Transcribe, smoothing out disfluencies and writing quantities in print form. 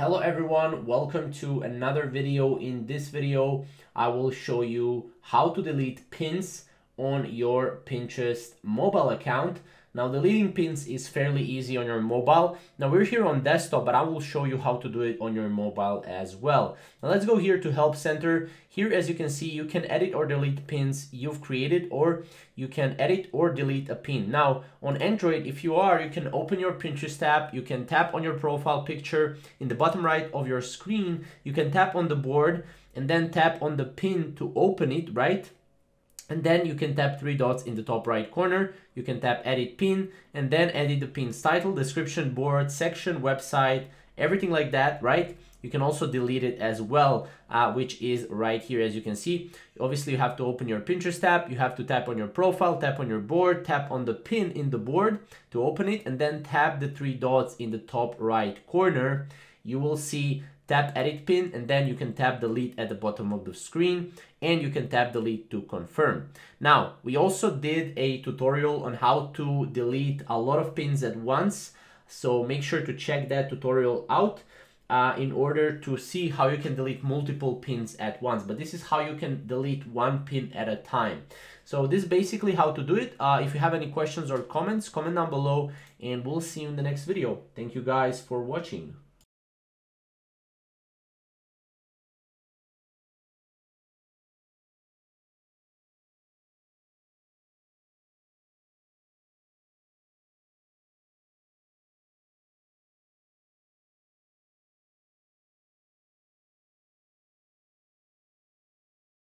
Hello everyone, welcome to another video. In this video, I will show you how to delete pins on your Pinterest mobile account. Now, deleting pins is fairly easy on your mobile. Now, we're here on desktop, but I will show you how to do it on your mobile as well. Now, let's go here to Help Center. Here, as you can see, you can edit or delete pins you've created, or you can edit or delete a pin. Now, on Android, if you can open your Pinterest tab. You can tap on your profile picture in the bottom right of your screen. You can tap on the board and then tap on the pin to open it, right? And then you can tap three dots in the top right corner. You can tap edit pin and then edit the pin's title, description, board, section, website, everything like that, right? You can also delete it as well, which is right here, as you can see. Obviously, you have to open your Pinterest tab. You have to tap on your profile, tap on your board, tap on the pin in the board to open it, and then tap the three dots in the top right corner. You will see tap edit pin, and then you can tap delete at the bottom of the screen, and you can tap delete to confirm. Now, we also did a tutorial on how to delete a lot of pins at once, so make sure to check that tutorial out in order to see how you can delete multiple pins at once. But this is how you can delete one pin at a time. So this is basically how to do it. If you have any questions or comments, comment down below, and we'll see you in the next video. Thank you guys for watching.